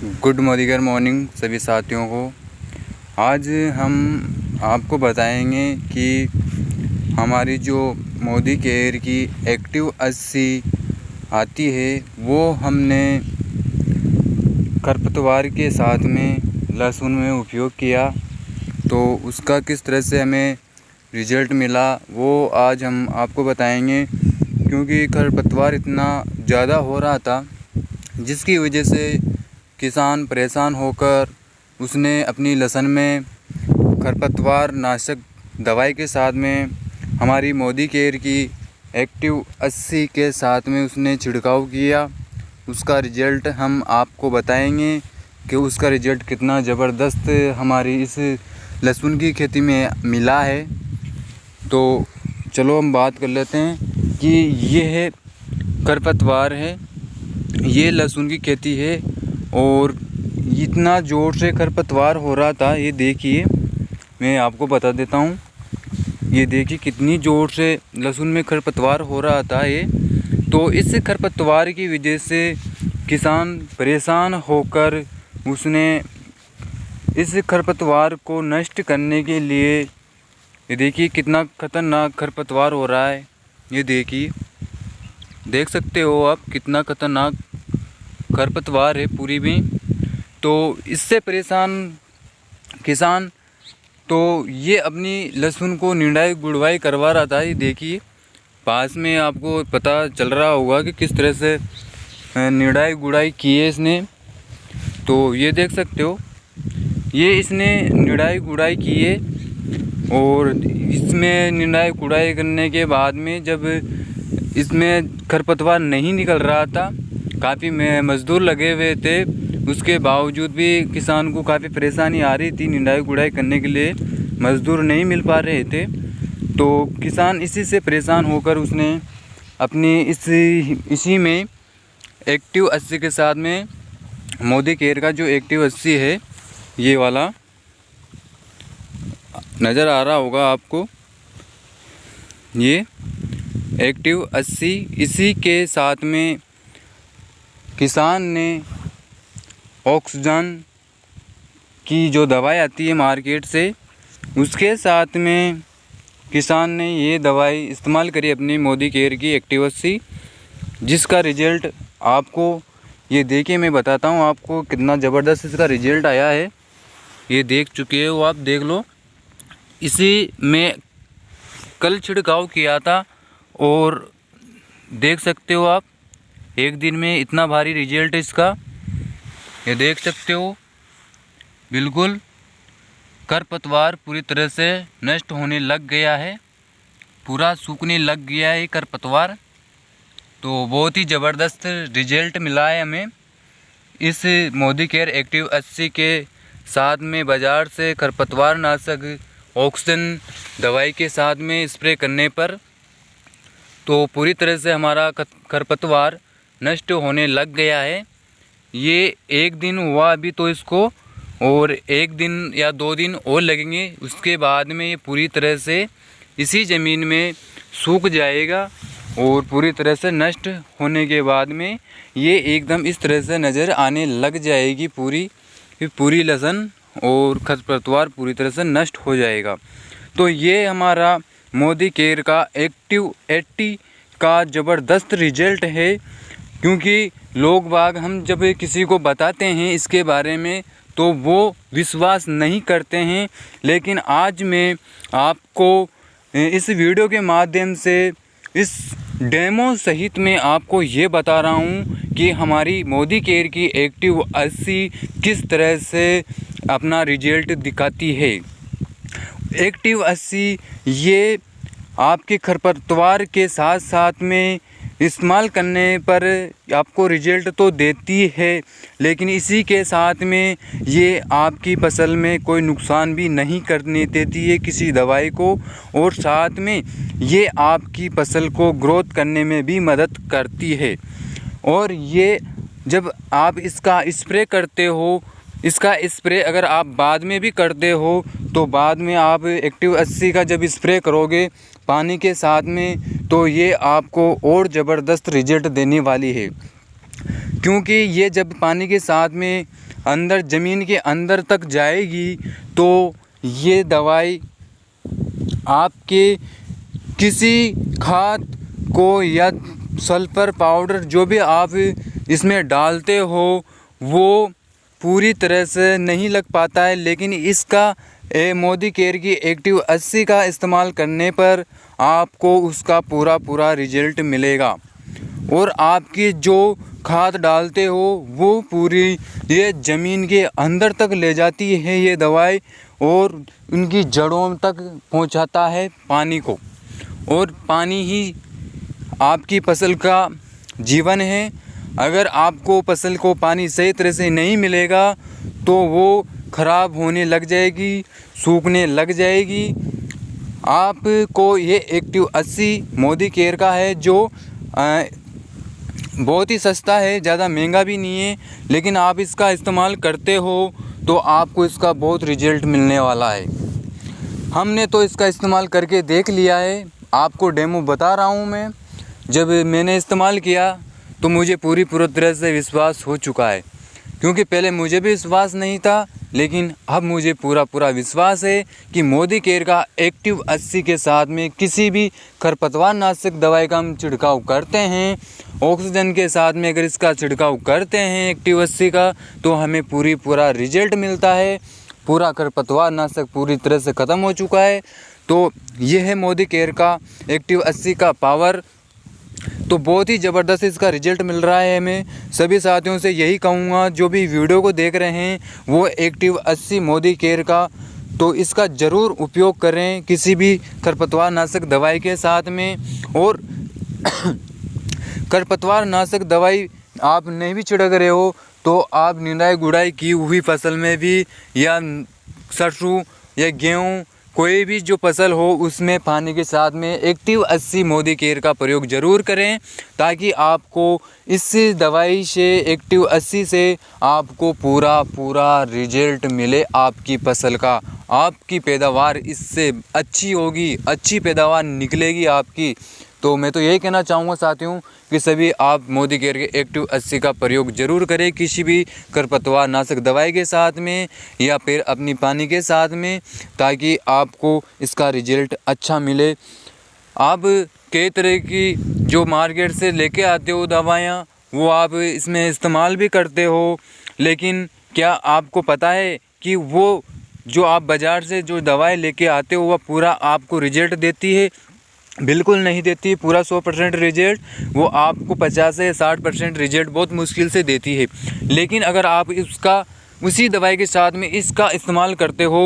Good morning सभी साथियों को। आज हम आपको बताएंगे कि हमारी जो मोदी केयर की एक्टिव 80 आती है वो हमने खरपतवार के साथ में लहसुन में उपयोग किया तो उसका किस तरह से हमें रिज़ल्ट मिला वो आज हम आपको बताएंगे। क्योंकि खरपतवार इतना ज़्यादा हो रहा था जिसकी वजह से किसान परेशान होकर उसने अपनी लहसुन में खरपतवार नाशक दवाई के साथ में हमारी मोदी केयर की एक्टिव 80 के साथ में उसने छिड़काव किया। उसका रिज़ल्ट हम आपको बताएंगे कि उसका रिज़ल्ट कितना ज़बरदस्त हमारी इस लहसुन की खेती में मिला है। तो चलो हम बात कर लेते हैं कि ये है खरपतवार है, ये लहसुन की खेती है और इतना ज़ोर से खरपतवार हो रहा था। ये देखिए, मैं आपको बता देता हूँ, ये देखिए कितनी ज़ोर से लहसुन में खरपतवार हो रहा था ये। तो इस खरपतवार की वजह से किसान परेशान होकर उसने इस खरपतवार को नष्ट करने के लिए, ये देखिए कितना ख़तरनाक खरपतवार हो रहा है। ये देखिए, देख सकते हो आप कितना ख़तरनाक खरपतवार है पूरी भी। तो इससे परेशान किसान तो ये अपनी लहसुन को निंदाई गुड़वाई करवा रहा था। ये देखिए पास में आपको पता चल रहा होगा कि किस तरह से निंदाई गुड़ाई की है इसने। तो ये देख सकते हो, ये इसने निंदाई गुड़ाई की है और इसमें निंदाई गुड़ाई करने के बाद में जब इसमें खरपतवार नहीं निकल रहा था, काफ़ी मज़दूर लगे हुए थे, उसके बावजूद भी किसान को काफ़ी परेशानी आ रही थी। निंदाई गुड़ाई करने के लिए मज़दूर नहीं मिल पा रहे थे। तो किसान इसी से परेशान होकर उसने अपनी इसी में एक्टिव 80 के साथ में मोदी केयर का जो एक्टिव 80 है, ये वाला नज़र आ रहा होगा आपको, ये एक्टिव 80, इसी के साथ में किसान ने ऑक्सीजन की जो दवाई आती है मार्केट से, उसके साथ में किसान ने ये दवाई इस्तेमाल करी अपनी मोदी केयर की एक्टिव 80, जिसका रिज़ल्ट आपको ये देखिए मैं बताता हूँ आपको कितना ज़बरदस्त इसका रिज़ल्ट आया है। ये देख चुके हो आप, देख लो, इसी में कल छिड़काव किया था और देख सकते हो आप एक दिन में इतना भारी रिज़ल्ट इसका, ये देख सकते हो। बिल्कुल खरपतवार पूरी तरह से नष्ट होने लग गया है, पूरा सूखने लग गया है खरपतवार। तो बहुत ही ज़बरदस्त रिज़ल्ट मिला है हमें इस मोदी केयर एक्टिव 80 के साथ में। बाज़ार से खरपतवार नाशक ऑक्सीजन दवाई के साथ में स्प्रे करने पर तो पूरी तरह से हमारा खरपतवार नष्ट होने लग गया है। ये एक दिन हुआ अभी तो इसको, और एक दिन या 2 दिन और लगेंगे, उसके बाद में ये पूरी तरह से इसी ज़मीन में सूख जाएगा और पूरी तरह से नष्ट होने के बाद में ये एकदम इस तरह से नज़र आने लग जाएगी पूरी लहसुन, और खरपतवार पूरी तरह से नष्ट हो जाएगा। तो ये हमारा मोदी केयर का एक्टिव 80 का ज़बरदस्त रिज़ल्ट है। क्योंकि लोग बाग हम जब किसी को बताते हैं इसके बारे में तो वो विश्वास नहीं करते हैं, लेकिन आज मैं आपको इस वीडियो के माध्यम से इस डेमो सहित में आपको ये बता रहा हूँ कि हमारी मोदी केयर की एक्टिव 80 किस तरह से अपना रिज़ल्ट दिखाती है। एक्टिव 80 ये आपके खरपतवार के साथ साथ में इस्तेमाल करने पर आपको रिज़ल्ट तो देती है, लेकिन इसी के साथ में ये आपकी फसल में कोई नुकसान भी नहीं करने देती है किसी दवाई को, और साथ में ये आपकी फसल को ग्रोथ करने में भी मदद करती है। और ये जब आप इसका स्प्रे करते हो, इसका स्प्रे अगर आप बाद में भी करते हो तो बाद में आप एक्टिव 80 का जब स्प्रे करोगे पानी के साथ में तो ये आपको और ज़बरदस्त रिज़ल्ट देने वाली है। क्योंकि ये जब पानी के साथ में अंदर ज़मीन के अंदर तक जाएगी तो ये दवाई आपके किसी खाद को या सल्फर पाउडर जो भी आप इसमें डालते हो वो पूरी तरह से नहीं लग पाता है। लेकिन इसका मोदी केयर की एक्टिव 80 का इस्तेमाल करने पर आपको उसका पूरा रिजल्ट मिलेगा और आपकी जो खाद डालते हो वो पूरी ये ज़मीन के अंदर तक ले जाती है ये दवाई और उनकी जड़ों तक पहुंचाता है पानी को। और पानी ही आपकी फसल का जीवन है। अगर आपको फसल को पानी सही तरह से नहीं मिलेगा तो वो ख़राब होने लग जाएगी, सूखने लग जाएगी। आपको ये एक्टिव 80 मोदी केयर का है जो बहुत ही सस्ता है, ज़्यादा महंगा भी नहीं है। लेकिन आप इसका इस्तेमाल करते हो तो आपको इसका बहुत रिजल्ट मिलने वाला है। हमने तो इसका इस्तेमाल करके देख लिया है, आपको डेमो बता रहा हूँ मैं। जब मैंने इस्तेमाल किया तो मुझे पूरी तरह से विश्वास हो चुका है, क्योंकि पहले मुझे भी विश्वास नहीं था, लेकिन अब मुझे पूरा विश्वास है कि मोदी केयर का एक्टिव 80 के साथ में किसी भी खरपतवार नाशक दवाई का हम छिड़काव करते हैं, ऑक्सीजन के साथ में अगर इसका छिड़काव करते हैं एक्टिव 80 का तो हमें पूरा रिजल्ट मिलता है। पूरा खरपतवार नाशक पूरी तरह से ख़त्म हो चुका है। तो ये है मोदी केयर का एक्टिव 80 का पावर। तो बहुत ही ज़बरदस्त इसका रिजल्ट मिल रहा है। मैं सभी साथियों से यही कहूँगा जो भी वीडियो को देख रहे हैं वो एक्टिव 80 मोदी केयर का तो इसका ज़रूर उपयोग करें किसी भी खरपतवार नाशक दवाई के साथ में। और खरपतवार नाशक दवाई आप नहीं भी छिड़क रहे हो तो आप निंदाई गुड़ाई की हुई फसल में भी या सरसों या गेहूँ कोई भी जो फसल हो उसमें पानी के साथ में एक्टिव 80 मोदी केयर का प्रयोग ज़रूर करें, ताकि आपको इस दवाई से एक्टिव 80 से आपको पूरा रिजल्ट मिले आपकी फसल का। आपकी पैदावार इससे अच्छी होगी, अच्छी पैदावार निकलेगी आपकी। तो मैं तो यही कहना चाहूँगा साथियों कि सभी आप मोदी केयर के एक्टिव 80 का प्रयोग ज़रूर करें किसी भी खरपतवार नाशक दवाई के साथ में या फिर अपनी पानी के साथ में, ताकि आपको इसका रिजल्ट अच्छा मिले। आप कई तरह की जो मार्केट से लेके आते हो दवाइयाँ वो आप इसमें इस्तेमाल भी करते हो, लेकिन क्या आपको पता है कि वो जो आप बाज़ार से जो दवाई लेके आते हो वह पूरा आपको रिजल्ट देती है? बिल्कुल नहीं देती। पूरा 100% रिजल्ट वो आपको 50 से 60% रिजल्ट बहुत मुश्किल से देती है। लेकिन अगर आप इसका उसी दवाई के साथ में इसका इस्तेमाल करते हो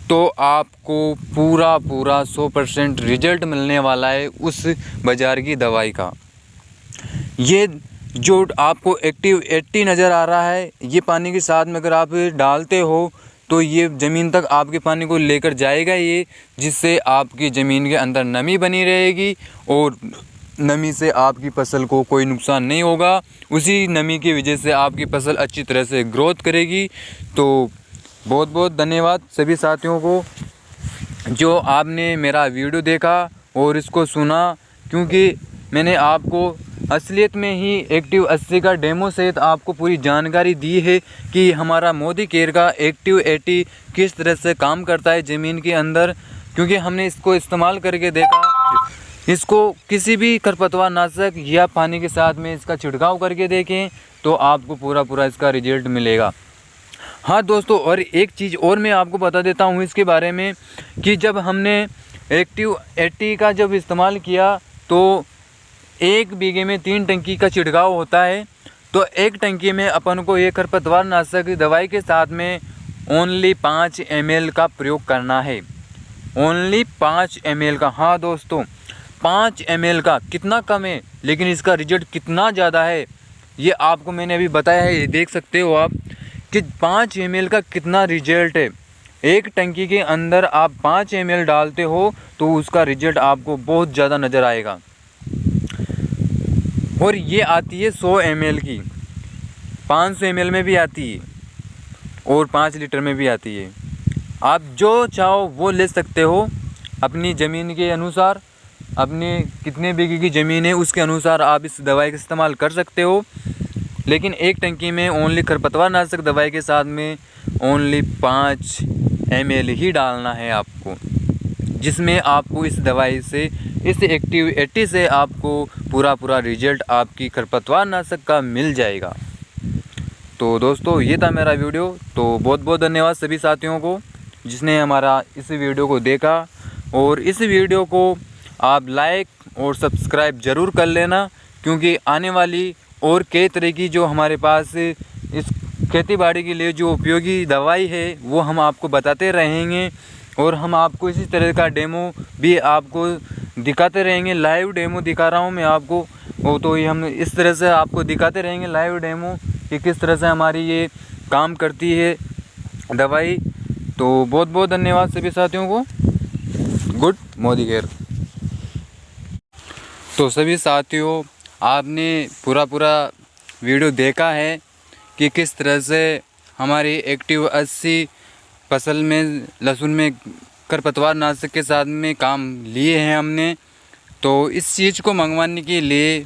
तो आपको पूरा 100% रिजल्ट मिलने वाला है उस बाज़ार की दवाई का। ये जो आपको एक्टिव 80 नज़र आ रहा है ये पानी के साथ में अगर आप डालते हो तो ये ज़मीन तक आपके पानी को लेकर जाएगा ये, जिससे आपकी ज़मीन के अंदर नमी बनी रहेगी और नमी से आपकी फसल को कोई नुकसान नहीं होगा। उसी नमी की वजह से आपकी फसल अच्छी तरह से ग्रोथ करेगी। तो बहुत बहुत धन्यवाद सभी साथियों को जो आपने मेरा वीडियो देखा और इसको सुना, क्योंकि मैंने आपको असलियत में ही एक्टिव 80 का डेमो सहित आपको पूरी जानकारी दी है कि हमारा मोदी केयर का एक्टिव 80 किस तरह से काम करता है ज़मीन के अंदर। क्योंकि हमने इसको इस्तेमाल करके देखा, इसको किसी भी खरपतवार नाशक या पानी के साथ में इसका छिड़काव करके देखें तो आपको पूरा इसका रिजल्ट मिलेगा। हाँ दोस्तों, और एक चीज़ और मैं आपको बता देता हूँ इसके बारे में कि जब हमने एक्टिव 80 का जब इस्तेमाल किया तो 1 बीघे में 3 टंकी का छिड़काव होता है। तो 1 टंकी में अपन को ये खरपतवार नाशक दवाई के साथ में ओनली 5 ml का प्रयोग करना है। ओनली 5 ml का। हाँ दोस्तों, 5 ml का कितना कम है लेकिन इसका रिजल्ट कितना ज़्यादा है ये आपको मैंने अभी बताया है। ये देख सकते हो आप कि 5 ml का कितना रिजल्ट है। 1 टंकी के अंदर आप 5 ml डालते हो तो उसका रिजल्ट आपको बहुत ज़्यादा नज़र आएगा। और ये आती है 100 ml की, 500 ml में भी आती है और 5 लीटर में भी आती है। आप जो चाहो वो ले सकते हो अपनी ज़मीन के अनुसार, अपनी कितने बीघे की ज़मीन है उसके अनुसार आप इस दवाई का इस्तेमाल कर सकते हो। लेकिन एक टंकी में ओनली खरपतवार नाशक दवाई के साथ में ओनली 5 ml ही डालना है आपको, जिसमें आपको इस दवाई से, इस एक्टिव 80 से आपको पूरा रिजल्ट आपकी खरपतवार नाशक का मिल जाएगा। तो दोस्तों ये था मेरा वीडियो। तो बहुत बहुत धन्यवाद सभी साथियों को जिसने हमारा इस वीडियो को देखा, और इस वीडियो को आप लाइक और सब्सक्राइब ज़रूर कर लेना, क्योंकि आने वाली और कई तरह की जो हमारे पास इस खेतीबाड़ी के लिए जो उपयोगी दवाई है वो हम आपको बताते रहेंगे, और हम आपको इसी तरह का डेमो भी आपको दिखाते रहेंगे। लाइव डेमो दिखा रहा हूँ मैं आपको, वो तो ये हम इस तरह से आपको दिखाते रहेंगे लाइव डेमो कि किस तरह से हमारी ये काम करती है दवाई। तो बहुत बहुत धन्यवाद सभी साथियों को। Good Modi care. तो सभी साथियों, आपने पूरा वीडियो देखा है कि किस तरह से हमारी एक्टिव 80 फसल में, लहसुन में खरपतवार नाशक के साथ में काम लिए हैं हमने। तो इस चीज़ को मंगवाने के लिए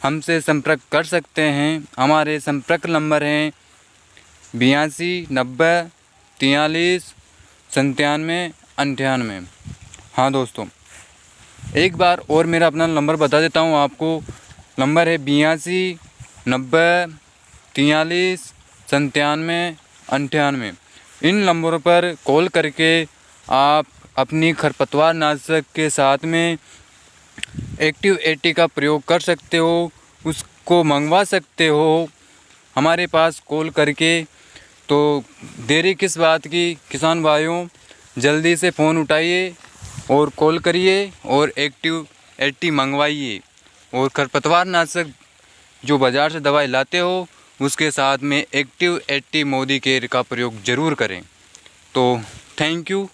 हमसे संपर्क कर सकते हैं। हमारे संपर्क नंबर हैं 82 90 43 97 98। हाँ दोस्तों, एक बार और मेरा अपना नंबर बता देता हूँ आपको। नंबर है 82 90 43 97 98। इन नंबरों पर कॉल करके आप अपनी खरपतवार नाशक के साथ में एक्टिव 80 का प्रयोग कर सकते हो, उसको मंगवा सकते हो हमारे पास कॉल करके। तो देरी किस बात की किसान भाइयों, जल्दी से फ़ोन उठाइए और कॉल करिए और एक्टिव 80 मंगवाइए, और खरपतवार नाशक जो बाज़ार से दवाई लाते हो उसके साथ में एक्टिव 80 मोदी केयर का प्रयोग ज़रूर करें। तो थैंक यू।